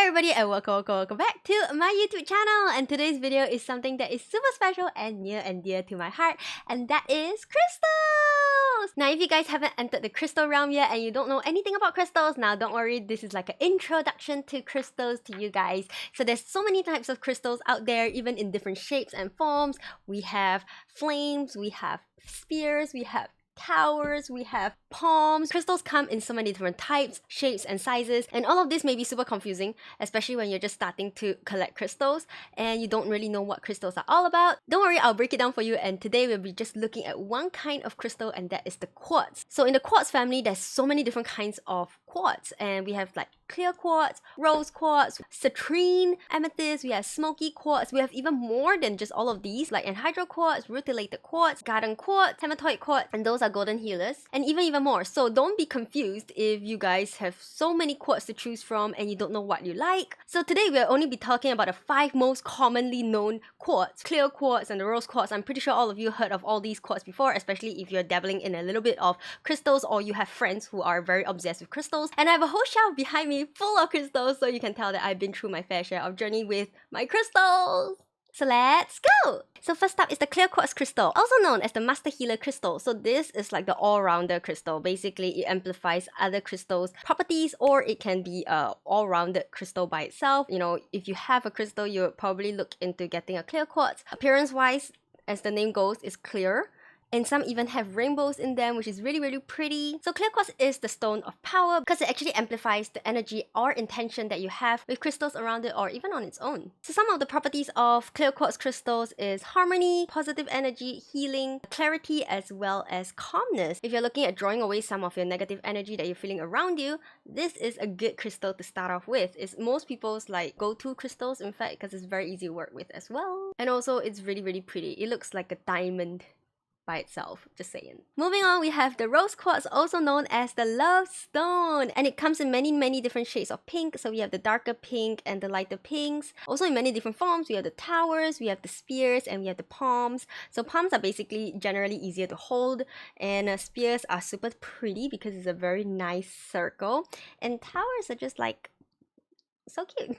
Hello everybody and welcome back to my YouTube channel, and today's video is something that is super special and near and dear to my heart, and that is crystals! Now if you guys haven't entered the crystal realm yet and you don't know anything about crystals, now don't worry, this is like an introduction to crystals to you guys. So there's so many types of crystals out there, even in different shapes and forms. We have flames, we have spheres, we have towers, we have palms. Crystals come in so many different types, shapes and sizes, and all of this may be super confusing, especially when you're just starting to collect crystals and you don't really know what crystals are all about. Don't worry, I'll break it down for you, and today we'll be just looking at one kind of crystal, and that is the quartz. So in the quartz family, there's so many different kinds of quartz, and we have like clear quartz, rose quartz, citrine, amethyst, we have smoky quartz, we have even more than just all of these, like anhydrous quartz, rutilated quartz, garden quartz, hematite quartz, and those are golden healers, and even more. So don't be confused if you guys have so many quartz to choose from and you don't know what you like. So today we'll only be talking about the 5 most commonly known quartz, clear quartz and the rose quartz. I'm pretty sure all of you heard of all these quartz before, especially if you're dabbling in a little bit of crystals or you have friends who are very obsessed with crystals. And I have a whole shelf behind me full of crystals, so you can tell that I've been through my fair share of journey with my crystals. So let's go! So first up is the clear quartz crystal, also known as the master healer crystal. So this is like the all-rounder crystal. Basically, it amplifies other crystals' properties, or it can be a all-rounded crystal by itself. You know, if you have a crystal, you would probably look into getting a clear quartz. Appearance-wise, as the name goes, is clear. And some even have rainbows in them, which is really pretty. So clear quartz is the stone of power because it actually amplifies the energy or intention that you have with crystals around it or even on its own. So some of the properties of clear quartz crystals is harmony, positive energy, healing, clarity, as well as calmness. If you're looking at drawing away some of your negative energy that you're feeling around you, this is a good crystal to start off with. It's most people's like go-to crystals, in fact, because it's very easy to work with as well. And also it's really pretty. It looks like a diamond by itself, just saying. Moving on, we have the rose quartz, also known as the love stone, and it comes in many different shades of pink. So we have the darker pink and the lighter pinks. Also in many different forms, we have the towers, we have the spheres, and we have the palms. So palms are basically generally easier to hold, and spheres are super pretty because it's a very nice circle, and towers are just like so cute.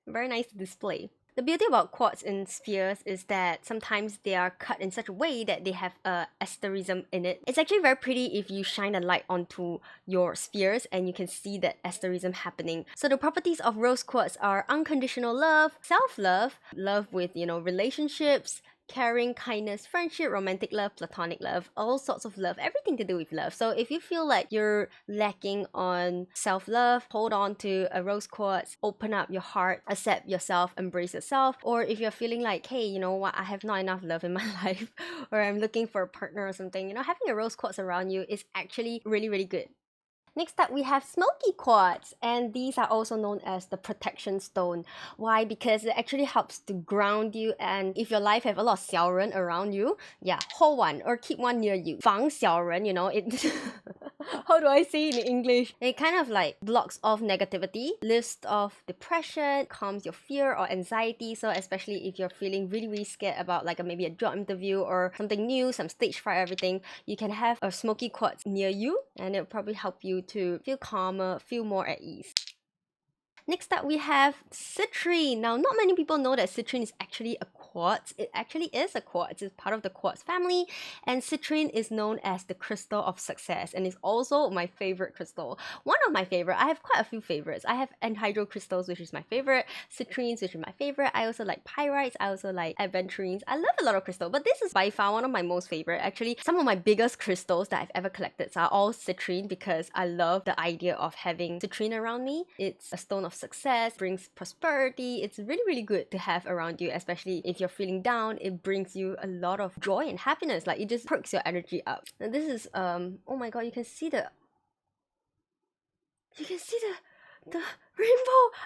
Very nice to display. The beauty about quartz in spheres is that sometimes they are cut in such a way that they have asterism in it. It's actually very pretty if you shine a light onto your spheres and you can see that asterism happening. So the properties of rose quartz are unconditional love, self-love, love with, you know, relationships, caring, kindness, friendship, romantic love, platonic love, all sorts of love, everything to do with love. So if you feel like you're lacking on self-love, hold on to a rose quartz, open up your heart, accept yourself, embrace yourself. Or if you're feeling like, hey, you know what, I have not enough love in my life, or I'm looking for a partner or something, you know, having a rose quartz around you is actually really good. Next up, we have smoky quartz, and these are also known as the protection stone. Why? Because it actually helps to ground you, and if your life have a lot of 小人 around you, yeah, hold one or keep one near you. 防小人, you know, it how do I say it in English? It kind of like blocks off negativity, lifts off depression, calms your fear or anxiety. So especially if you're feeling really scared about like maybe a job interview or something new, some stage fright, everything, you can have a smoky quartz near you, and it'll probably help you to feel calmer, feel more at ease. Next up, we have citrine. Now, not many people know that citrine is actually a quartz. It actually is a quartz. It's part of the quartz family, and citrine is known as the crystal of success, and it's also my favorite crystal. One of my favorite. I have quite a few favorites. I have anhydrous crystals, which is my favorite, citrines, which is my favorite. I also like pyrites. I also like aventurines. I love a lot of crystal, but this is by far one of my most favorite. Actually, some of my biggest crystals that I've ever collected are all citrine because I love the idea of having citrine around me. It's a stone of success, brings prosperity. It's really good to have around you, especially if you're feeling down. It brings you a lot of joy and happiness. Like, it just perks your energy up. And this is oh my god, you can see the rainbow.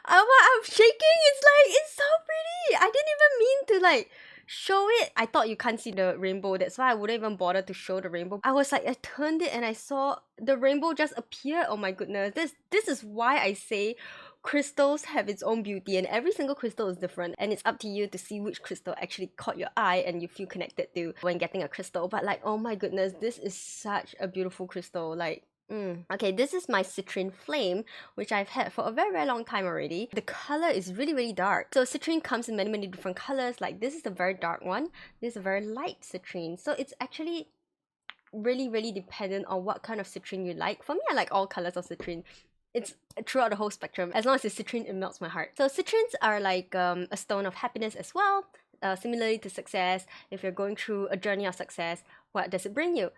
I'm shaking. It's like, it's so pretty. I didn't even mean to like show it. I thought you can't see the rainbow, that's why I wouldn't even bother to show the rainbow. I was like, I turned it and I saw the rainbow just appear. Oh my goodness, this is why I say crystals have its own beauty, and every single crystal is different, and it's up to you to see which crystal actually caught your eye and you feel connected to when getting a crystal. But like, oh my goodness, this is such a beautiful crystal. Like, Okay, this is my Citrine Flame, which I've had for a very, very long time already. The color is really, really dark. So Citrine comes in many, many different colors. Like this is a very dark one. This is a very light Citrine. So it's actually really, really dependent on what kind of Citrine you like. For me, I like all colors of Citrine. It's throughout the whole spectrum. As long as it's Citrine, it melts my heart. So Citrines are like a stone of happiness as well. Similarly to success, if you're going through a journey of success, what does it bring you?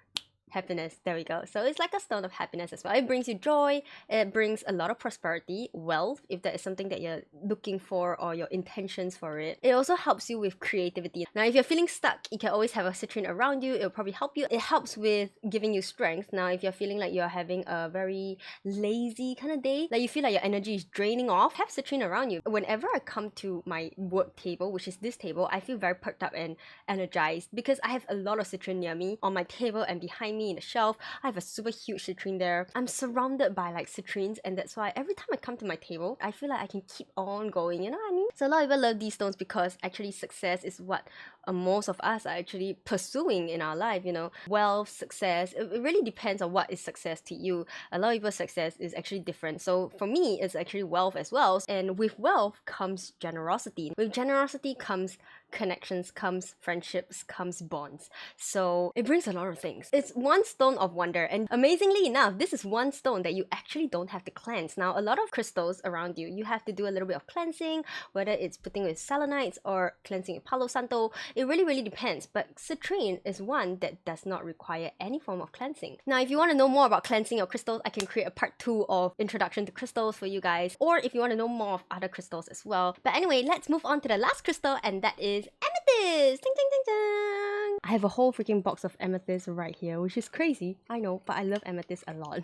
Happiness. There we go. So it's like a stone of happiness as well. It brings you joy. It brings a lot of prosperity, wealth, if that is something that you're looking for or your intentions for it. It also helps you with creativity. Now, if you're feeling stuck, you can always have a Citrine around you. It'll probably help you. It helps with giving you strength. Now, if you're feeling like you're having a very lazy kind of day, like you feel like your energy is draining off, have Citrine around you. Whenever I come to my work table, which is this table, I feel very perked up and energized because I have a lot of Citrine near me on my table and behind me in the shelf. I have a super huge Citrine there. I'm surrounded by like Citrines, and that's why every time I come to my table, I feel like I can keep on going, you know what I mean? So a lot of people love these stones because actually success is what most of us are actually pursuing in our life, you know. Wealth, success, it really depends on what is success to you. A lot of people's success is actually different. So for me, it's actually wealth as well. And with wealth comes generosity. With generosity comes connections, comes friendships, comes bonds. So it brings a lot of things. It's one stone of wonder, and amazingly enough, this is one stone that you actually don't have to cleanse. Now, a lot of crystals around you, you have to do a little bit of cleansing, whether it's putting with selenites or cleansing with Palo Santo. It really, really depends. But Citrine is one that does not require any form of cleansing. Now, if you want to know more about cleansing your crystals, I can create a part 2 of introduction to crystals for you guys, or if you want to know more of other crystals as well. But anyway, let's move on to the last crystal, and that is amethyst! Ding, ding, ding, ding! I have a whole freaking box of amethyst right here, which is crazy. I know, but I love amethyst a lot.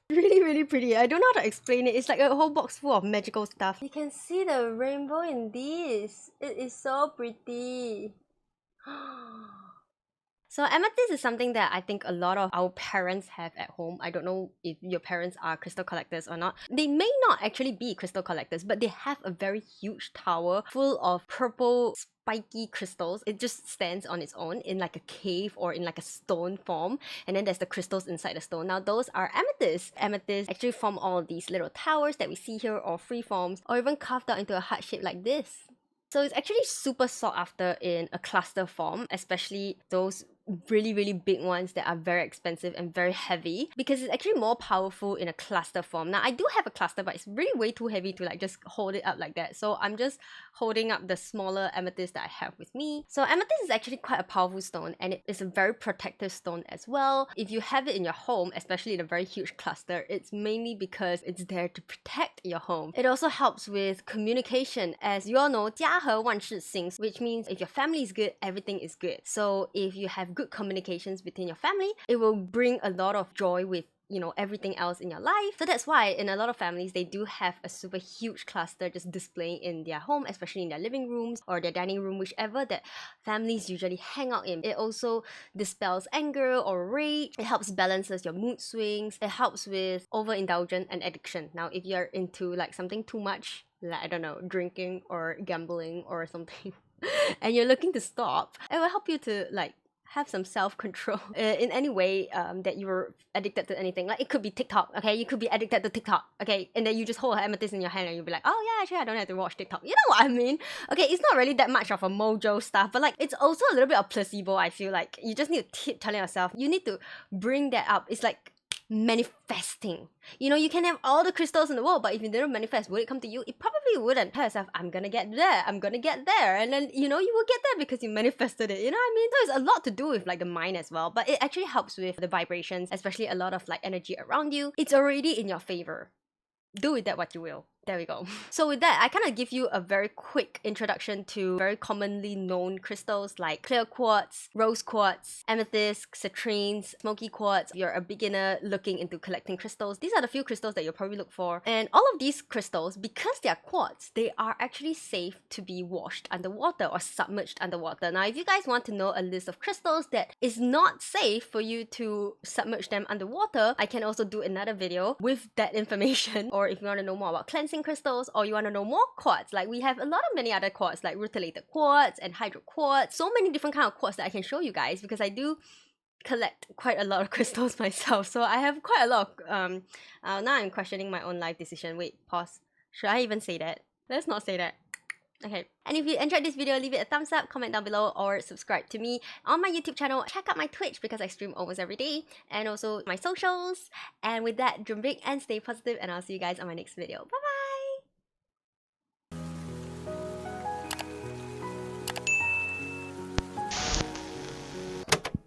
Really, really pretty. I don't know how to explain it. It's like a whole box full of magical stuff. You can see the rainbow in this. It is so pretty. So amethyst is something that I think a lot of our parents have at home. I don't know if your parents are crystal collectors or not. They may not actually be crystal collectors, but they have a very huge tower full of purple spiky crystals. It just stands on its own in like a cave or in like a stone form, and then there's the crystals inside the stone. Now those are amethysts. Amethysts actually form all of these little towers that we see here, or free forms, or even carved out into a heart shape like this. So it's actually super sought after in a cluster form, especially those really, really big ones that are very expensive and very heavy, because it's actually more powerful in a cluster form. Now I do have a cluster, but it's really way too heavy to like just hold it up like that. So I'm just holding up the smaller amethyst that I have with me. So amethyst is actually quite a powerful stone, and it is a very protective stone as well. If you have it in your home, especially in a very huge cluster, it's mainly because it's there to protect your home. It also helps with communication. As you all know, 家和万事兴, which means if your family is good, everything is good. So if you have good communications between your family, it will bring a lot of joy with, you know, everything else in your life. So that's why in a lot of families, they do have a super huge cluster just displaying in their home, especially in their living rooms or their dining room, whichever that families usually hang out in. It also dispels anger or rage. It helps balances your mood swings. It helps with overindulgence and addiction. Now, if you're into like something too much, like, I don't know, drinking or gambling or something, and you're looking to stop, it will help you to like have some self-control in any way that you're addicted to anything. Like it could be TikTok, okay? You could be addicted to TikTok, okay? And then you just hold an amethyst in your hand and you'll be like, oh yeah, actually I don't have to watch TikTok. You know what I mean? Okay, it's not really that much of a mojo stuff, but like it's also a little bit of placebo, I feel like. You just need to keep telling yourself, you need to bring that up. It's like manifesting. You know, you can have all the crystals in the world, but if you didn't manifest, would it come to you? It probably wouldn't. Tell yourself, I'm gonna get there, I'm gonna get there, and then, you know, you will get there because you manifested it. You know what I mean? So it's a lot to do with like the mind as well, but it actually helps with the vibrations, especially a lot of like energy around you. It's already in your favor. Do with that what you will. There we go. So with that, I kind of give you a very quick introduction to very commonly known crystals like clear quartz, rose quartz, amethyst, citrines, smoky quartz. If you're a beginner looking into collecting crystals, these are the few crystals that you'll probably look for. And all of these crystals, because they are quartz, they are actually safe to be washed underwater or submerged underwater. Now, if you guys want to know a list of crystals that is not safe for you to submerge them underwater, I can also do another video with that information. Or if you want to know more about cleansing crystals, or you want to know more quartz, like we have a lot of many other quartz like rutilated quartz and hydro quartz, so many different kind of quartz that I can show you guys, because I do collect quite a lot of crystals myself, so I have quite a lot of now I'm questioning my own life decision. Wait, pause. Should I even say that? Let's not say that. Okay, and if you enjoyed this video, leave it a thumbs up, comment down below, or subscribe to me on my YouTube channel. Check out my Twitch because I stream almost every day, and also my socials. And with that, dream big and stay positive, and I'll see you guys on my next video. Bye bye!